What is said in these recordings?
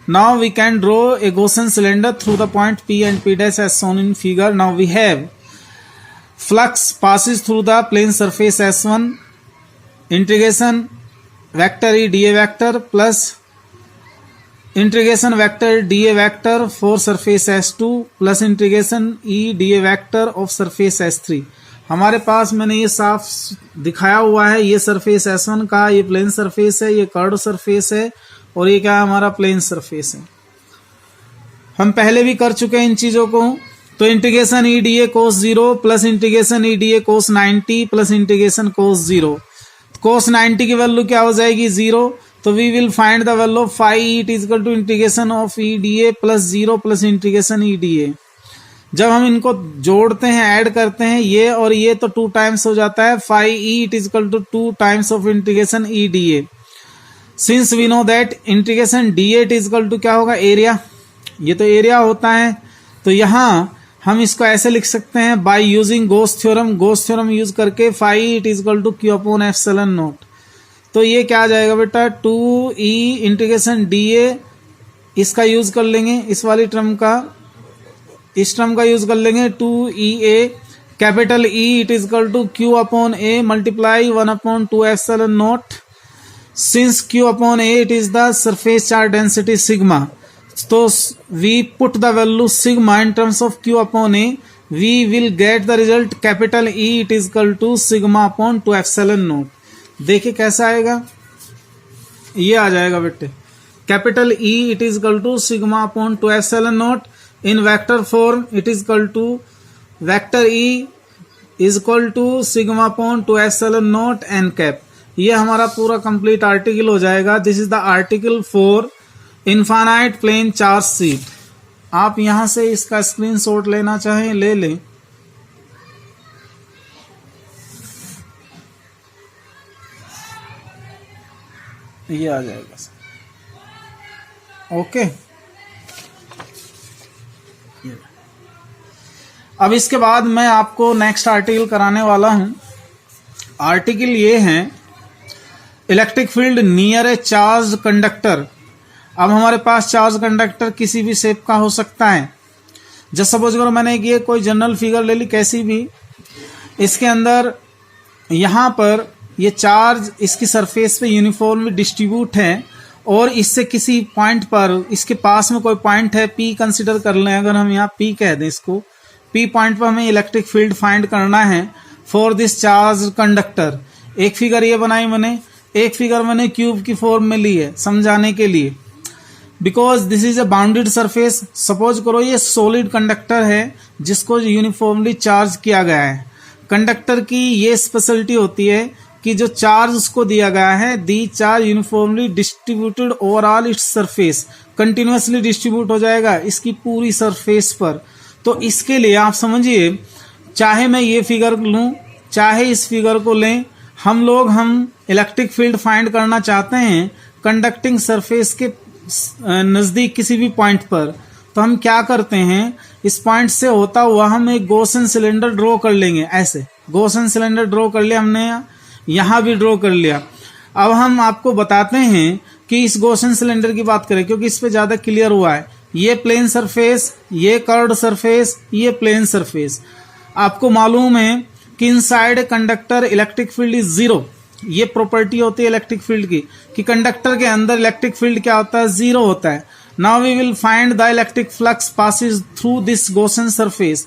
Now we can draw a Gaussian cylinder through the point P and P dash as shown in figure. Now we have flux passes through the plane surface S1, integration vector E dA vector plus integration vector dA vector for surface S2 plus integration E dA vector of surface S3. हमारे पास मैंने ये साफ दिखाया हुआ है, ये surface S1 का, ये प्लेन सरफेस है, ये कर्व सरफेस है और ये क्या है हमारा प्लेन सरफेस है। हम पहले भी कर चुके हैं इन चीजों को। तो integration E D A cos 0 plus integration E D A cos 90 plus integration cos 0। Cos 90 की वैल्यू क्या हो जाएगी 0, तो we will find the value of phi E it is equal to integration of E D A plus 0 plus integration E D A. जब हम इनको जोड़ते हैं, ऐड करते हैं ये और ये, तो 2 टाइम्स हो जाता है phi E it is equal to 2 times of integration E D A. Since we know that integration D A it is equal to क्या होगा एरिया, ये तो एरिया होता है। तो यहां हम इसको ऐसे लिख सकते हैं by using Gauss theorem. Gauss theorem use करके phi it is equal to Q upon epsilon naught. तो ये क्या आ जाएगा बेटा 2e इंटीग्रेशन डी ए, इसका यूज कर लेंगे, इस वाली टर्म का, इस टर्म का यूज कर लेंगे 2e a capital E it is equal to Q upon A multiply 1/2 epsilon naught. Since Q upon A it is the surface charge density sigma, तो we put the value sigma in terms of Q upon A, we will get the result capital E it is equal to sigma upon 2 epsilon naught. देखिए कैसा आएगा, ये आ जाएगा बेटे capital E it is equal to sigma upon 2 epsilon naught. In vector form it is equal to vector E is equal to sigma upon 2 epsilon naught n cap. ये हमारा पूरा कंप्लीट आर्टिकल हो जाएगा। This is the article for infinite plane charge sheet. आप यहां से इसका screenshot लेना चाहें ले लें। ये आ जाएगा सर, ओके। अब इसके बाद मैं आपको नेक्स्ट आर्टिकल कराने वाला हूं। आर्टिकल ये है इलेक्ट्रिक फील्ड नियर ए चार्ज कंडक्टर। अब हमारे पास चार्ज कंडक्टर किसी भी शेप का हो सकता है। जब सपोज करो मैंने ये कोई जनरल फिगर ले ली कैसी भी, इसके अंदर यहां पर ये चार्ज इसकी सरफेस पे यूनिफॉर्मली डिस्ट्रीब्यूट है और इससे किसी पॉइंट पर, इसके पास में कोई पॉइंट है P कंसिडर कर लें, अगर हम यहाँ P कह दें इसको, P पॉइंट पर हमें इलेक्ट्रिक फील्ड फाइंड करना है फॉर दिस चार्ज कंडक्टर। एक फिगर ये बनाई मैंने, एक फिगर मैंने क्यूब की फॉर्म में ली है समझाने के लिए, because this is a bounded surface. Suppose करो ये सॉलिड कंडक्टर है जिसको यूनिफॉर्मली चार्ज किया गया है। कंडक्टर की ये स्पेशलिटी होती है कि जो चार्ज उसको दिया गया है, the charge uniformly distributed overall its surface, continuously distribute हो जाएगा इसकी पूरी सरफेस पर। तो इसके लिए आप समझिए, चाहे मैं ये फिगर लूं चाहे इस फिगर को लें, हम इलेक्ट्रिक फील्ड फाइंड करना चाहते हैं कंडक्टिंग सरफेस के नजदीक किसी भी पॉइंट पर। तो हम क्या करते हैं, इस पॉइंट से होता हुआ हम एक गॉसियन सिलेंडर ड्रॉ कर लेंगे। ऐसे गॉसियन सिलेंडर ड्रॉ कर लिया हमने, यहां भी ड्रॉ कर लिया। अब हम आपको बताते हैं कि इस गॉसियन सिलेंडर की बात करें क्योंकि इस पे ज्यादा क्लियर हुआ है। ये प्लेन सरफेस, ये कर्व्ड सरफेस, ये प्लेन सरफेस। आपको मालूम है कि inside conductor electric field is 0। ये प्रॉपर्टी होती है इलेक्ट्रिक फील्ड की कि कंडक्टर के अंदर इलेक्ट्रिक फील्ड क्या होता है 0 होता है। Now we will find the electric flux passes through this Gaussian surface.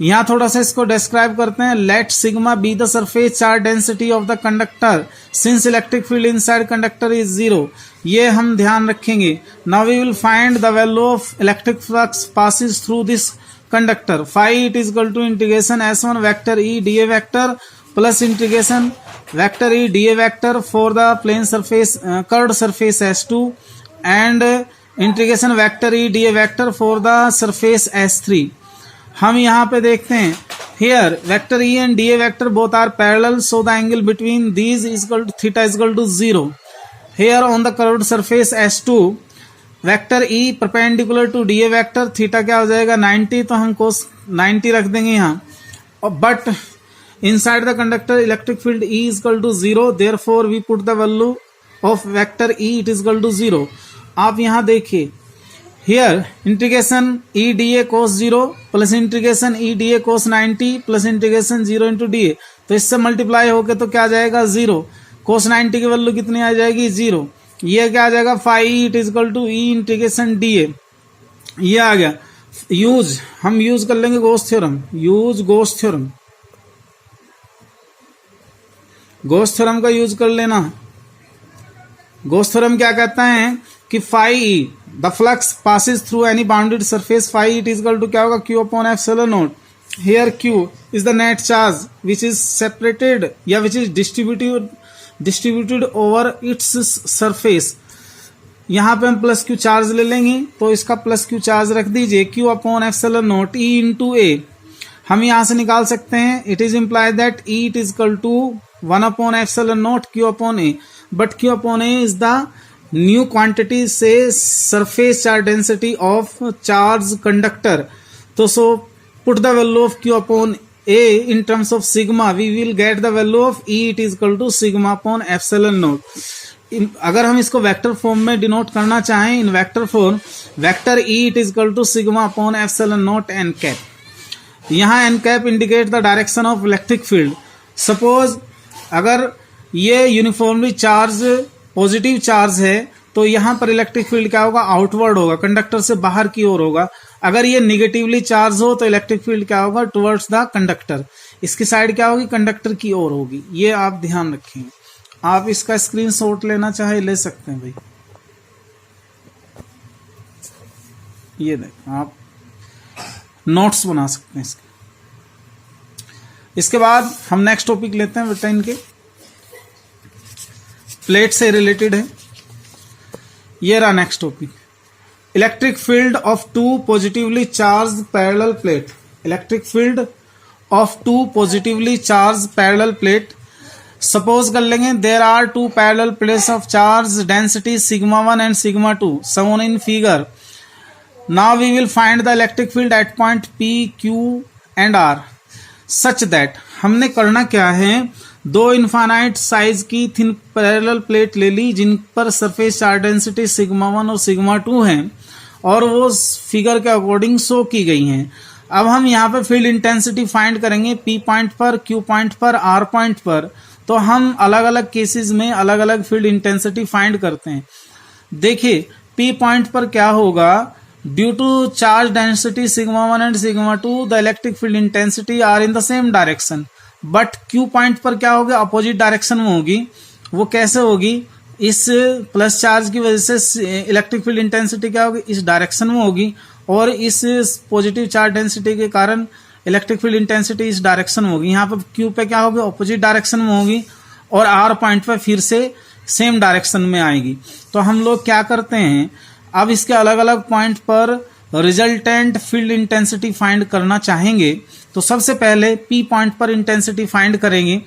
यहां थोड़ा सा इसको डिस्क्राइब करते हैं। Let sigma be the surface charge density of the conductor since electric field inside conductor is 0। ये हम ध्यान रखेंगे। Now we will find the value of electric flux passes through this conductor. Phi it is equal to integration S1 vector E dA vector plus integration vector E dA vector for the plane surface curved surface S2 and integration vector E dA vector for the surface S3। हम यहाँ पे देखते हैं here vector E and dA vector both are parallel, so the angle between these is equal to theta is equal to 0. Here on the curved surface S2 vector E perpendicular to dA vector, theta क्या हो जाएगा 90, तो हम cos 90 रख देंगे यहाँ। और but inside the conductor electric field E is equal to 0, therefore we put the value of vector E it is equal to 0. आप यहाँ देखिए, here integration E D A cos 0 plus integration E D A cos 90 plus integration 0 into D A, तो इससे multiply होके तो क्या आ जाएगा 0, कोस 90 की वैल्यू कितनी आ जाएगी 0, ये क्या आ जाएगा 5e it is equal to E integration D A, ये आ गया। हम यूज कर लेंगे गोस थ्योरम, गोस थ्योरम का यूज कर लेना। गोस थ्योरम क्या कहता है कि phi the flux passes through any bounded surface, phi it is equal to क्या होगा q upon epsilon naught. Here q is the net charge which is separated या which is distributed over its surface. यहाँ पे हम plus Q charge ले लेंगे, तो इसका प्लस क्यू चार्ज रख दीजिए, q upon epsilon naught e into A. हम यहां से निकाल सकते हैं, it is implied that e it is equal to 1 upon epsilon naught q upon A, but q upon A is the new quantity से surface charge density of charge conductor. तो so put the value of q upon a in terms of sigma, we will get the value of e it is equal to sigma upon epsilon naught। अगर हम इसको vector form में denote करना चाहें, इन vector form, vector e it is equal to sigma upon epsilon naught n cap। यहाँ n cap indicate the direction of electric field. Suppose अगर ये uniformly charge positive charge है, तो यहाँ पर इलेक्ट्रिक फील्ड क्या होगा, आउटवर्ड होगा, कंडक्टर से बाहर की ओर होगा। अगर ये निगेटिवली चार्ज हो तो इलेक्ट्रिक फील्ड क्या होगा, टुवर्ड्स द कंडक्टर, इसकी साइड क्या होगी, कंडक्टर की ओर होगी। ये आप ध्यान रखेंगे। आप इसका स्क्रीनशॉट लेना चाहे ले सकते हैं भाई, ये देखें, आप नोट्स बना सकते हैं इसके। इसके बाद हम नेक्स्ट टॉपिक लेते हैं बेटा, इनके प्लेट से रिलेटेड है। ये रहा next topic, electric field of two positively charge parallel plate. Electric field of two positively charge parallel plate. Suppose कर लेंगे there are two parallel plates of charge density sigma 1 and sigma 2 shown in figure। Now we will find the electric field at point P, Q and R such that, हमने करना क्या है, दो infinite size की thin parallel plate ले ली जिन पर surface charge density sigma 1 और sigma 2 है, और वो फिगर के अकॉर्डिंग शो की गई हैं। अब हम यहाँ पे फील्ड इंटेंसिटी फाइंड करेंगे P पॉइंट पर, Q पॉइंट पर, R पॉइंट पर। तो हम अलग अलग केसेस में अलग अलग फील्ड इंटेंसिटी फाइंड करते हैं। देखिए P पॉइंट पर क्या होगा, due to charge density sigma 1 and sigma 2 the electric field intensity are in the same direction. But Q point पर क्या होगा, अपोजिट डायरेक्शन में होगी। वो कैसे होगी, इस प्लस चार्ज की वजह से इलेक्ट्रिक फील्ड इंटेंसिटी क्या होगी, इस डायरेक्शन में होगी, और इस पॉजिटिव चार्ज डेंसिटी के कारण इलेक्ट्रिक फील्ड इंटेंसिटी इस डायरेक्शन में होगी। यहाँ पर Q पे क्या होगी, ऑपोजिट डायरेक्शन में होगी, और R पॉइंट पर फिर से सेम डायरेक्शन में आएगी। तो हम लोग क्या करते हैं, अब इसके अलग अलग पॉइंट पर रिजल्टेंट फील्ड इंटेंसिटी फाइंड करना चाहेंगे, तो सबसे पहले P पॉइंट पर इंटेंसिटी फाइंड करेंगे।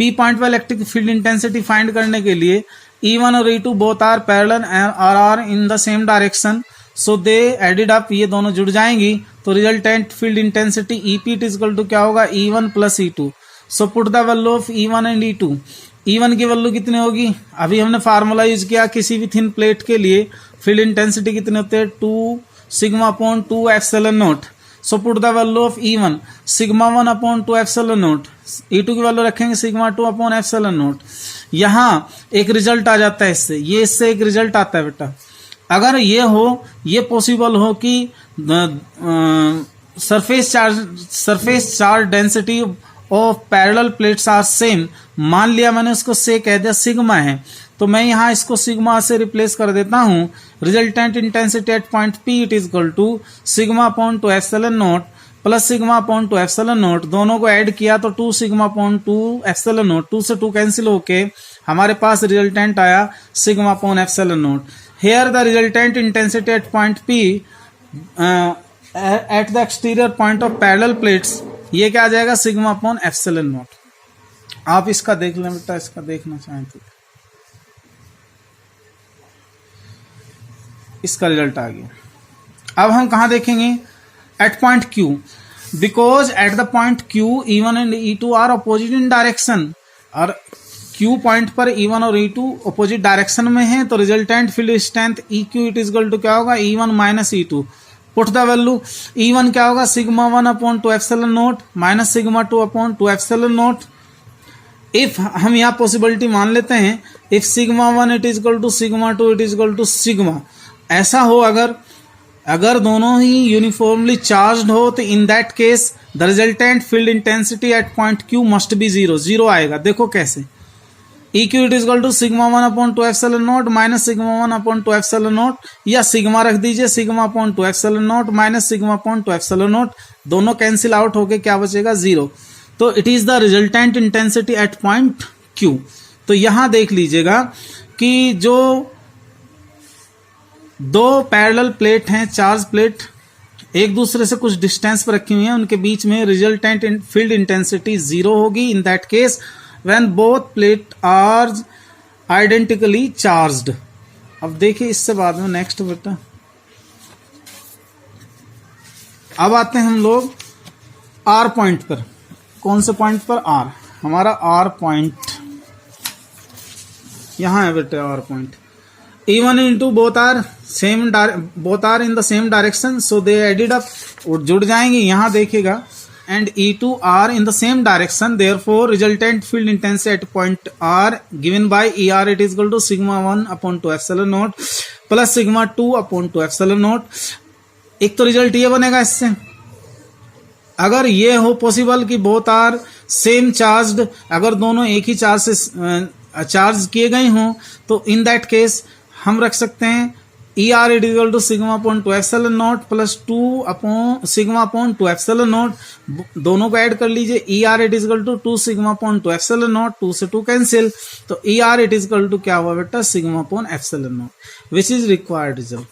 P पॉइंट पर इलेक्ट्रिक फील्ड इंटेंसिटी फाइंड करने के लिए E1 और E2 बोथ आर पैरेलल और are in the same direction, so they added up, ये दोनों जुड़ जाएंगी, तो resultant field intensity EP is equal to क्या होगा, E1 plus E2। So put the value of E1 and E2। E1 की value कितनी होगी, अभी हमने फार्मूला यूज किया, किसी भी थिन प्लेट के लिए फील्ड इंटेंसिटी कितने होते हैं, 2 sigma upon 2 epsilon not. So put the value of E1 sigma 1 upon 2 epsilon not. E2 की वैल्यू रखेंगे सिग्मा 2 अपॉन एप्सिलॉन नॉट। यहाँ एक रिजल्ट आ जाता है इससे, ये इससे एक रिजल्ट आता है बेटा। अगर ये हो, ये पॉसिबल हो कि surface charge density of parallel plates are same, मान लिया मैंने उसको से कह दिया सिग्मा है, तो मैं यहाँ इसको सिग्मा से रिप्लेस कर देता हूँ। Resultant intensity at point P it is equal to sigma upon 2 epsilon naught plus sigma upon 2 epsilon naught. दोनों को ऐड किया तो 2 सिग्मा अपॉन 2 एप्सिलॉन नॉट, 2 से 2 कैंसिल होके हमारे पास रिजल्टेंट आया sigma upon epsilon naught. Here the resultant intensity at point P eight the exterior point of parallel plates, ये क्या आ जाएगा, सिग्मा अपॉन एप्सिलॉन नॉट। आप इसका देख लें बेटा, इसका देखना चाहें तो इसका रिजल्ट आ गया। अब हम कहां देखेंगे, at point Q, because at the point Q E1 and E2 are opposite in direction, और Q पॉइंट पर E1 और E2 अपोजिट डायरेक्शन में है, तो resultant field strength EQ it is equal to क्या होगा, E1 minus E2। Put the value, E1 क्या होगा, sigma 1 upon 2 epsilon naught minus sigma 2 upon 2 epsilon naught. If हम यहाँ पॉसिबिलिटी मान लेते हैं, if sigma 1 it is equal to sigma 2 it is equal to sigma, ऐसा हो अगर दोनों ही यूनिफॉर्मली चार्ज्ड हो, तो in that case the resultant field intensity at point Q must be zero आएगा। देखो कैसे, EQ it is equal to sigma 1 upon 2 epsilon naught minus sigma 1 upon 2 epsilon note, या सिग्मा रख दीजिए, sigma upon 2 epsilon naught minus sigma upon 2 epsilon naught, दोनों cancel out होके क्या बचेगा, 0। तो it is the resultant intensity at point Q। तो यहां देख लीजिएगा कि जो दो पैरेलल प्लेट हैं, चार्ज प्लेट एक दूसरे से कुछ डिस्टेंस पर रखी हुई हैं, उनके बीच में रिजल्टेंट फील्ड इंटेंसिटी 0 होगी in that case when both plate are identically charged. अब देखिए इससे बाद में नेक्स्ट बेटा, अब आते हैं हम लोग R पॉइंट पर। कौन से पॉइंट पर, R, हमारा R पॉइंट यहां है बेटा, R point. E1 into both are in the same direction, so they added up, जुड़ जाएंगे, यहाँ देखिएगा, and E2 are in the same direction, therefore resultant field intensity at point R given by ER it is equal to sigma 1 upon 2 epsilon naught plus sigma 2 upon 2 epsilon naught। एक तो result ये बनेगा इससे, अगर ये हो possible कि both are same charged, अगर दोनों एक ही चार्ज से चार्ज किए गए हों, तो इन दैट केस हम रख सकते हैं ER it equal to sigma upon 2 epsilon naught plus 2 upon sigma upon 2 epsilon naught, दोनों को ऐड कर लीजिए, ER it equal to 2 sigma upon 2 epsilon naught, 2 से 2 कैंसिल, तो ER इट इक्वल टू क्या हुआ बेटा, sigma upon epsilon naught, which is required result.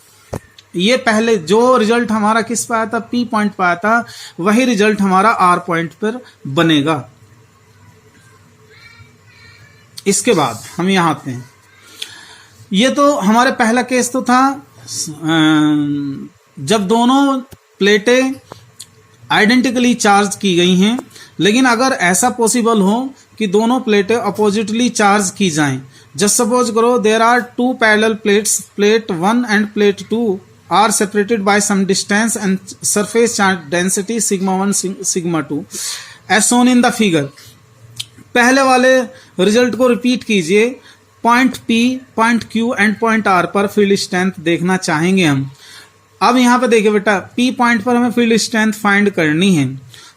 ये पहले जो रिजल्ट हमारा किस पे आया था, P पॉइंट पे आया था, वही रिजल्ट हमारा R पॉइंट पर बनेगा। इसके बाद हम यहां आते हैं, ये तो हमारे पहला केस तो था जब दोनों प्लेटें आइडेंटिकली चार्ज की गई हैं, लेकिन अगर ऐसा पॉसिबल हो कि दोनों प्लेटें अपोजिटली चार्ज की जाएं, जस्ट सपोज करो there are two parallel plates, plate 1 and plate 2 are separated by some distance and surface charge density sigma 1 sigma 2 as shown in the figure. पहले वाले रिजल्ट को रिपीट कीजिए, point P, point Q and point R पर field strength देखना चाहेंगे हम। अब यहां पे देखिए बेटा, P पॉइंट पर हमें फील्ड स्ट्रेंथ फाइंड करनी है,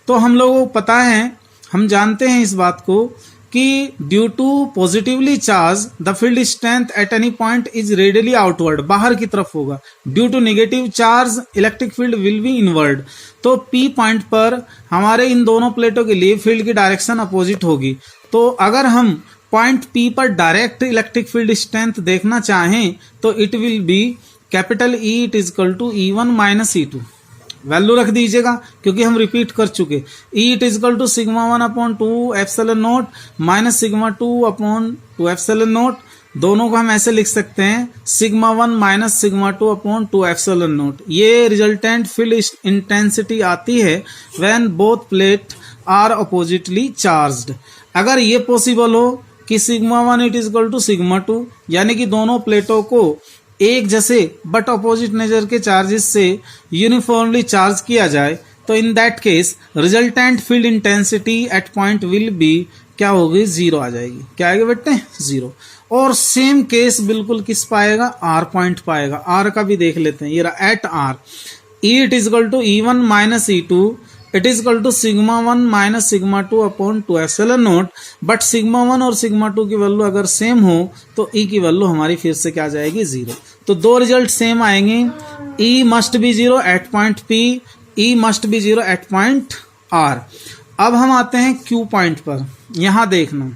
तो हम लोगों को पता है, हम जानते हैं इस बात को कि due to positively charge the field strength at any point is radially outward, बाहर की तरफ होगा, due to negative charge electric field will be inward. तो P पॉइंट पर हमारे इन दोनों प्लेटों के लिए फील्ड की डायरेक्शन अपोजिट होगी, तो अगर हम पॉइंट P पर डायरेक्ट इलेक्ट्रिक फील्ड स्ट्रेंथ देखना चाहें, तो it will be capital E it is equal to E1 minus E2, value रख दीजिएगा क्योंकि हम रिपीट कर चुके, E it is equal to sigma 1 upon 2 epsilon naught minus sigma 2 upon 2 epsilon naught, दोनों को हम ऐसे लिख सकते हैं sigma 1 minus sigma 2 upon 2 epsilon naught. ये रिजल्टेंट फील्ड इंटेंसिटी आती है when both plate are oppositely charged. अगर ये पॉसिबल हो कि sigma 1 it is equal to sigma 2, यानी कि दोनों प्लेटों को एक जैसे बट अपोजिट नेचर के चार्जेस से यूनिफॉर्मली चार्ज किया जाए, तो in that case resultant field intensity at point will be क्या होगी, 0 आ जाएगी। क्या आएगा बेटे, 0। और सेम केस बिल्कुल किस पाएगा, R पॉइंट पाएगा। R का भी देख लेते हैं, ये रहा at R, E it is equal to E1 minus E2 it is equal to sigma 1 minus sigma 2 upon 2 epsilon naught, but sigma 1 और सिग्मा 2 की वैल्यू अगर सेम हो तो E की वैल्यू हमारी फिर से क्या आ जाएगी, 0। तो दो रिजल्ट सेम आएंगे, E must be 0 at point P, E must be 0 at point R। अब हम आते हैं Q पॉइंट पर, यहां देखना,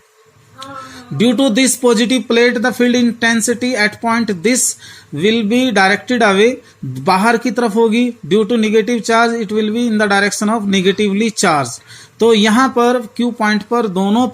due to this positive plate the field intensity at point this will be directed away, बाहर की तरफ होगी, due to negative charge it will be in the direction of negatively charge. तो यहां पर Q पॉइंट पर दोनों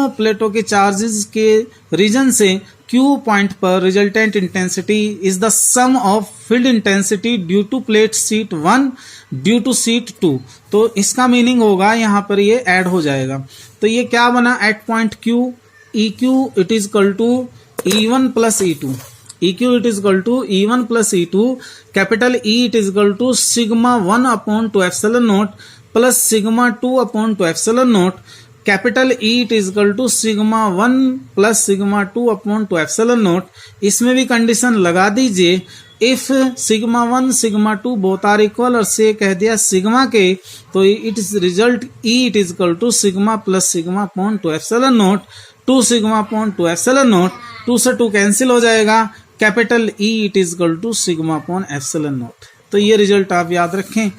प्लेटों के चार्जेस के रीजन से Q पॉइंट पर resultant intensity is the sum of field intensity due to plate sheet 1 due to sheet 2। तो इसका मीनिंग होगा, यहां पर ये ऐड हो जाएगा, तो ये क्या बना, at point Q EQ it is equal to E1 plus E2. EQ it is equal to E1 plus E2. Capital E it is equal to sigma 1 upon 2 epsilon naught plus sigma 2 upon 2 epsilon naught. Capital E it is equal to sigma 1 plus sigma 2 upon 2 epsilon naught. इसमें भी condition लगा दीजिए. If sigma 1 sigma 2 both are equal और से कह दिया sigma के, तो it is result E it is equal to sigma plus sigma upon 2 epsilon naught. 2 sigma upon 2 epsilon naught, 2 से 2 कैंसिल हो जाएगा. Capital E it is equal to sigma upon epsilon naught. तो ये रिजल्ट आप याद रखें.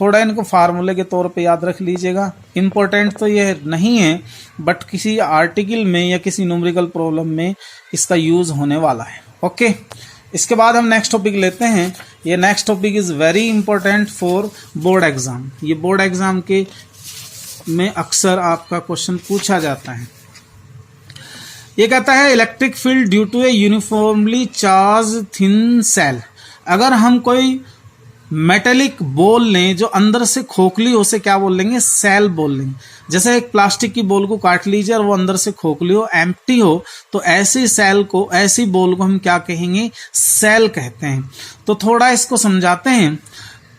थोड़ा इनको फार्मूले के तौर पे याद रख लीजिएगा. इम्पोर्टेंट तो ये नहीं है, बट किसी आर्टिकल में या किसी न्यूमेरिकल प्रॉब्लम में इसका यूज होने वाला है. ओके, इसके बाद हम नेक्स्ट टॉपिक लेते हैं. ये next topic is very important for board exam. ये बोर्ड एग्जाम के में अक्सर आपका क्वेश्चन पूछा जाता है. ये कहता है electric field due to a uniformly charge thin shell. अगर हम कोई मेटेलिक बॉल लें जो अंदर से खोखली हो, उसे क्या बोल लेंगे? सेल बोल लेंगे. जैसे एक प्लास्टिक की बॉल को काट लीजिए और वो अंदर से खोखली हो, एम्प्टी हो, तो ऐसी सेल को, ऐसी बॉल को हम क्या कहेंगे? सेल कहते हैं. तो थोड़ा इसको समझाते हैं,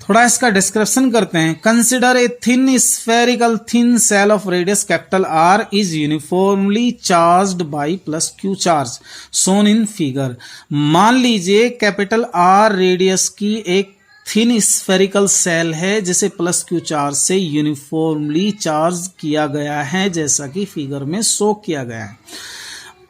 थोड़ा इसका डिस्क्रिप्शन करते हैं. Consider a thin spherical thin shell of radius capital R is uniformly charged by plus Q charge shown in figure. मान लीजिए कैपिटल R रेडियस की एक थिन स्फेरिकल सेल है जिसे प्लस Q चार्ज से यूनिफॉर्मली चार्ज किया गया है, जैसा कि फिगर में शो किया गया है.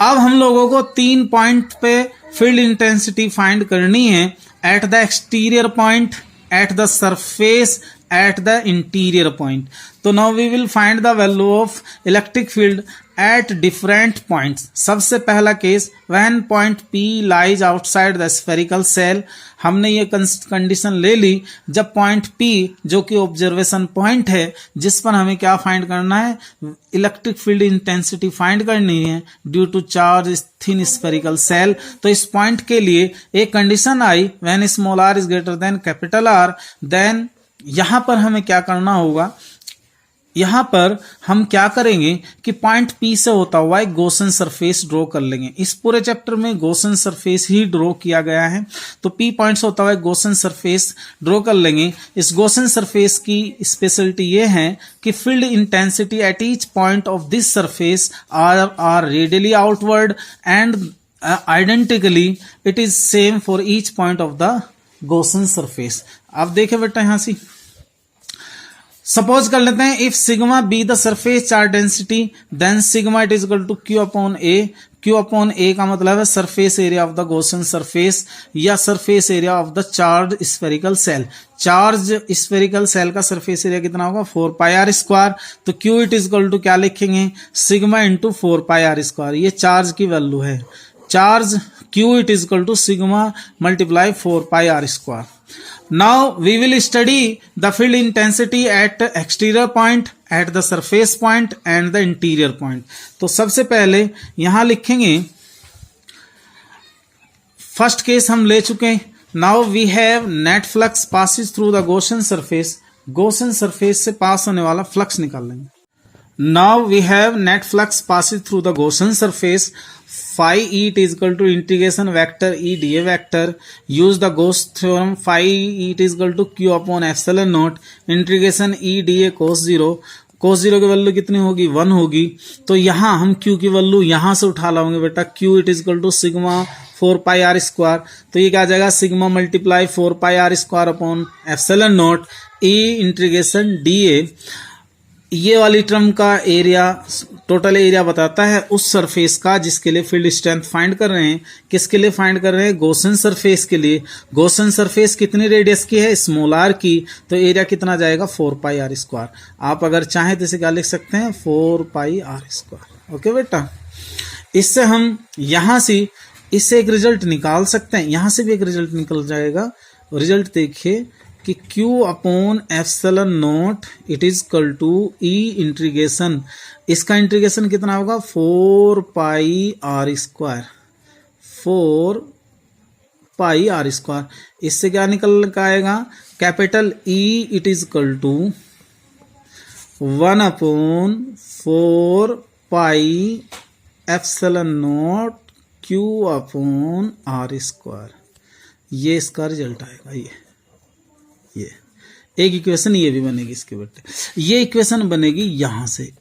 अब हम लोगों को 3 पॉइंट पे फील्ड इंटेंसिटी फाइंड करनी है. At the exterior point, at the surface, at the interior point. तो now we will find the value of electric field at different points. सबसे पहला case, when point P lies outside the spherical shell. हमने ये condition ले ली जब पॉइंट P जो कि ऑब्जर्वेशन पॉइंट है, जिस पर हमें क्या फाइंड करना है? इलेक्ट्रिक फील्ड इंटेंसिटी फाइंड करनी है due to charge thin spherical shell. तो इस पॉइंट के लिए एक कंडीशन आई, when small r is greater than capital R. Then यहां पर हमें क्या करना होगा? यहां पर हम क्या करेंगे कि पॉइंट P से होता हुआ एक गॉसन सरफेस ड्रॉ कर लेंगे. इस पूरे चैप्टर में गॉसन सरफेस ही ड्रॉ किया गया है. तो P पॉइंट से होता हुआ एक गॉसन सरफेस ड्रॉ कर लेंगे. इस गॉसन सरफेस की स्पेशलिटी ये है कि field intensity at each point of this surface are radially outward and identically it is same for each point of the Gaussian surface. आप देखें बेटा यहां से सपोज कर लेते हैं, if sigma be the surface charge density then sigma it is equal to Q upon A. Q upon A का मतलब है surface area of the Gaussian surface या surface area of the charge spherical shell. Charge spherical shell का surface area कितना होगा? 4 pi R square. तो Q it is equal to क्या लिखेंगे? Sigma into 4 pi R square. ये charge की value है. Charge Q it is equal to sigma multiply 4 pi R square. Now we will study the field intensity at exterior point, at the surface point and the interior point. तो सबसे पहले यहां लिखेंगे, first case हम ले चुके हैं. Now we have net flux passes through the Gaussian surface. Gaussian surface से पास होने वाला फ्लक्स निकाल लेंगे. Now we have net flux passes through the Gaussian surface. Phi E it is equal to integration vector E dA vector. Use the Gauss theorem. Phi E it is equal to Q upon epsilon naught. Integration E dA cos 0. cos 0 की value कितनी होगी? 1 होगी. तो यहाँ हम Q की value यहाँ से उठा लाओगे बेटा. Q it is equal to sigma 4 pi R square. तो ये क्या आ जाएगा? Sigma multiply 4 pi R square upon epsilon naught E integration dA. ये वाली टर्म का एरिया, टोटल एरिया बताता है उस सरफेस का जिसके लिए फील्ड स्ट्रेंथ फाइंड कर रहे हैं. किसके लिए फाइंड कर रहे हैं? गॉसन सरफेस के लिए. गॉसन सरफेस कितनी रेडियस की है? स्मॉल r की. तो एरिया कितना जाएगा? 4 पाई आर स्क्वायर. आप अगर चाहें तो इसे क्या लिख सकते हैं? 4 पाई आर स्क्वायर. ओके बेटा, इससे हम यहां से इससे एक रिजल्ट निकाल सकते हैं, यहां से भी एक रिजल्ट निकल जाएगा. रिजल्ट देखिए कि Q upon epsilon naught it is equal to E integration. इसका इंटीग्रेशन कितना होगा? 4 pi R square. 4 pi R square. इससे क्या निकल आएगा? Capital E it is equal to 1 upon 4 pi epsilon naught Q upon R square, ये इसका result आएगा। ये एक इक्वेशन ये भी बनेगी इसके बेटे। ये इक्वेशन बनेगी यहां से,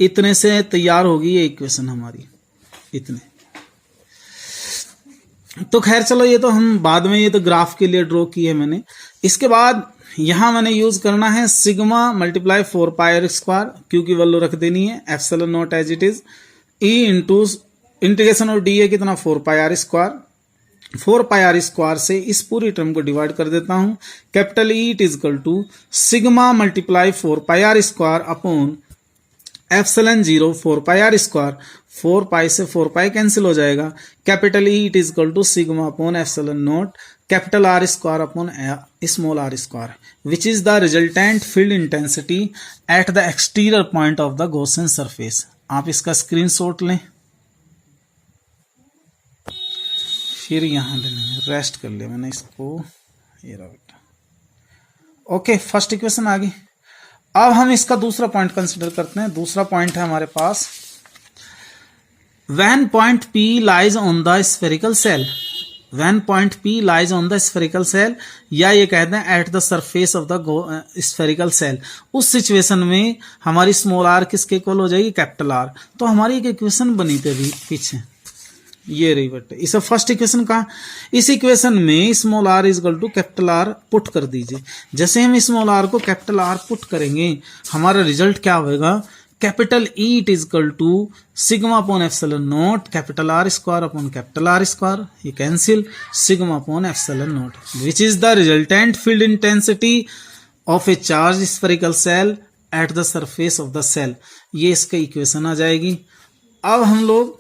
इतने से तैयार होगी ये इक्वेशन हमारी, इतने। तो खैर चलो, ये तो हम बाद में, ये तो ग्राफ के लिए ड्रॉ की है मैंने। इसके बाद यहां मैंने यूज करना है sigma multiply 4 pi R square, Q की वैल्यू रख देनी है epsilon naught as it is, E into integration of D A कितना 4 pi R square. 4 pi R square से इस पूरी टर्म को डिवाइड कर देता हूं। Capital E it is equal to sigma multiply 4 pi R square upon epsilon 0 4 pi R square. 4 pi से 4 pi cancel हो जाएगा। Capital E it is equal to sigma upon epsilon naught capital R square upon small R square, which is the resultant field intensity at the exterior point of the Gaussian surface. आप इसका screenshot लें, फिर यहां ले लेंगे, rest कर लिया मैंने इसको, ये रहा बेटा। ओके, फर्स्ट इक्वेशन आ गई। अब हम इसका दूसरा पॉइंट कंसिडर करते हैं। दूसरा पॉइंट है हमारे पास, when point P lies on the spherical shell, when point P lies on the spherical shell, या ये कहते हैं at the surface of the spherical shell. उस सिचुएशन में हमारी स्मॉल आर किसके इक्वल हो जाएगी, कैपिटल आर। तो हमारी एक इक्वेशन बनी थी अभी पीछे, ये रही बेटे। इसे फर्स्ट इक्वेशन का, इस इक्वेशन में small R is equal to capital R put कर दीजिए। जैसे हम स्मॉल आर को कैपिटल आर पुट करेंगे, हमारा रिजल्ट क्या होगा, capital E it is equal to sigma upon epsilon naught capital R square upon capital R square, ये cancel, sigma upon epsilon naught, which is the resultant field intensity of a charge spherical shell at the surface of the shell. ये इसका equation आ जाएगी। अब हम लोग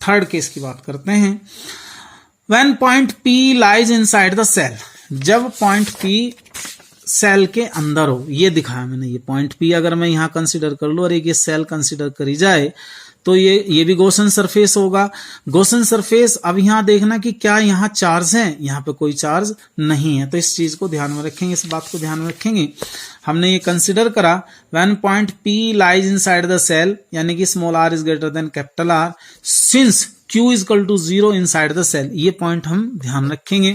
third case की बात करते हैं। When point P lies inside the shell, जब पॉइंट P सेल के अंदर हो, ये दिखाया मैंने। ये पॉइंट P अगर मैं यहां कंसीडर कर लूं और एक ये सेल कंसीडर करी जाए, तो ये भी गॉसियन सरफेस होगा। गॉसियन सरफेस, अब यहां देखना कि क्या यहां चार्ज है, यहां पे कोई चार्ज नहीं है। तो इस चीज को ध्यान में रखेंगे, इस बात को ध्यान में रखेंगे। हमने ये कंसिडर करा, when point P lies inside the shell, यानी कि small r is greater than capital R, since Q is equal to 0 inside the shell. ये पॉइंट हम ध्यान रखेंगे।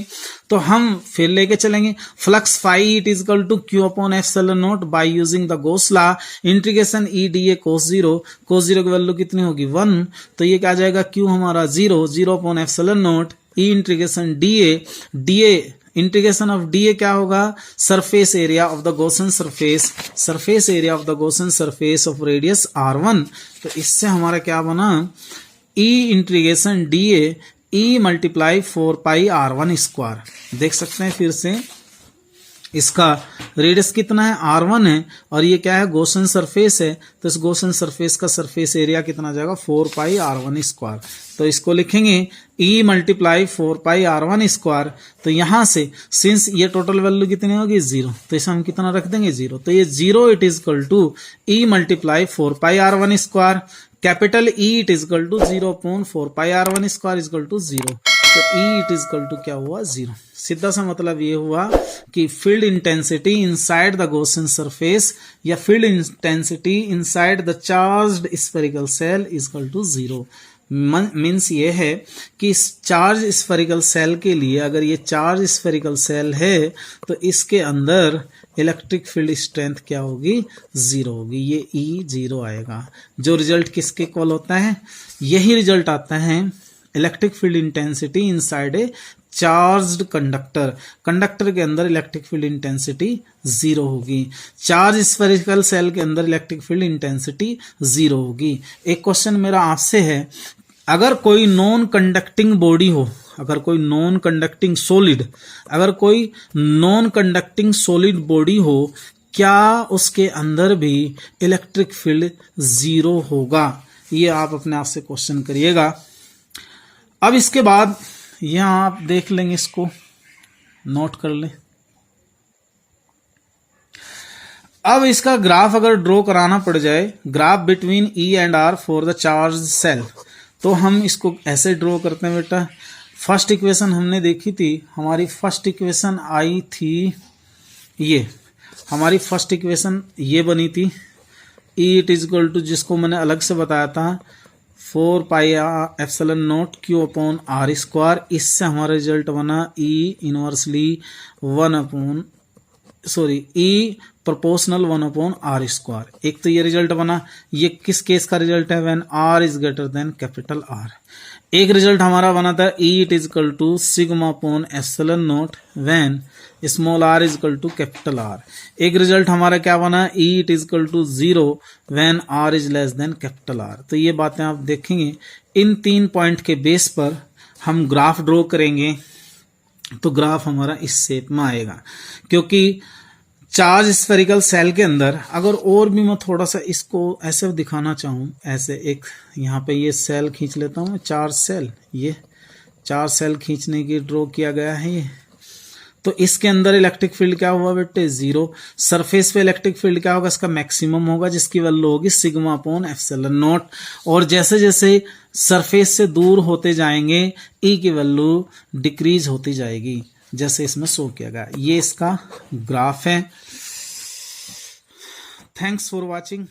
तो हम फिर लेके चलेंगे, flux phi it is equal to Q upon epsilon naught by using the Gauss law, integration E D A cos 0, cos 0 की वैल्यू कितनी होगी 1, तो ये क्या जाएगा, Q हमारा 0 upon epsilon naught E integration D A integration of D A क्या होगा, surface area of the Gaussian surface, surface area of the Gaussian surface of radius R1। तो इससे हमारा क्या बना, E integration D A E multiply 4 pi R1 square. देख सकते हैं फिर से, इसका रेडियस कितना है, R1 है, और ये क्या है, गॉसियन सरफेस है। तो इस गॉसियन सरफेस का सरफेस एरिया कितना जाएगा, 4 पाई R1 स्क्वायर। तो इसको लिखेंगे E multiply 4 pi R1 square. तो यहां से सिंस ये टोटल वैल्यू कितनी होगी 0, तो इसे हम कितना रख देंगे 0। तो ये 0 it is equal to E multiply 4 pi R1 square, capital E it is equal to 0 upon 4 pi R1 square is equal to 0। तो E it is equal to क्या हुआ, 0। सीधा सा मतलब ये हुआ कि field intensity inside the Gaussian surface या field intensity inside the charged spherical shell is equal to 0। Means ये है कि इस चार्ज स्फेरिकल सेल के लिए, अगर ये चार्ज स्फेरिकल सेल है तो इसके अंदर इलेक्ट्रिक फील्ड स्ट्रेंथ क्या होगी, 0 होगी। ये E 0 आएगा। जो रिजल्ट किसके इक्वल होता है, यही रिजल्ट आता है electric field intensity inside a charged conductor. Conductor के अंदर इलेक्ट्रिक फील्ड इंटेंसिटी 0 होगी। चार्ज स्फेरिकल सेल के अंदर इलेक्ट्रिक फील्ड इंटेंसिटी 0 होगी। एक क्वेश्चन मेरा आपसे है, अगर कोई नॉन कंडक्टिंग बॉडी हो, अगर कोई नॉन कंडक्टिंग सॉलिड, अगर कोई नॉन कंडक्टिंग सॉलिड बॉडी हो, क्या उसके अंदर भी इलेक्ट्रिक फील्ड 0 होगा? ये आप अपने आप से क्वेश्चन करिएगा। अब इसके बाद यहां आप देख लेंगे, इसको नोट कर लें। अब इसका ग्राफ अगर ड्रॉ कराना पड़ जाए, graph between E and R for the charge shell, तो हम इसको ऐसे ड्रॉ करते हैं बेटा। फर्स्ट इक्वेशन हमने देखी थी, हमारी फर्स्ट इक्वेशन आई थी, ये हमारी फर्स्ट इक्वेशन ये बनी थी। E it is equal to, जिसको मैंने अलग से बताया था 4 pi epsilon naught Q upon R square. इससे हमारा रिजल्ट बना E inversely E proportional 1 upon R square. एक तो ये रिजल्ट बना, ये किस केस का रिजल्ट है, when R is greater than capital R. एक रिजल्ट हमारा बना था E it is equal to sigma upon epsilon naught when small R is equal to capital R. एक रिजल्ट हमारा क्या बना, E it is equal to 0 when R is less than capital R. तो ये बातें आप देखेंगे, इन 3 पॉइंट के बेस पर हम ग्राफ ड्रॉ करेंगे तो ग्राफ हमारा इस शेप में आएगा। क्योंकि चार्ज स्फेरिकल सेल के अंदर अगर और भी मैं थोड़ा सा इसको ऐसे दिखाना चाहूँ, ऐसे एक यहाँ पे ये सेल खींच लेता हूँ, 4 सेल, ये 4 सेल खींचने की ड्रॉ किया गया है ये। तो इसके अंदर इलेक्ट्रिक फील्ड क्या हुआ बेटे, 0। सरफेस पे इलेक्ट्रिक फील्ड क्या होगा, इसका मैक्सिमम होगा, जिसकी वैल्यू होगी सिग्मा अपॉन एप्सिलॉन नॉट। और जैसे जैसे सरफेस से दूर होते जाएंगे ई की वैल्यू डिक्रीज होती जाएगी, जैसे इसमें शो किया गया। ये इसका ग्राफ है। Thanks for watching.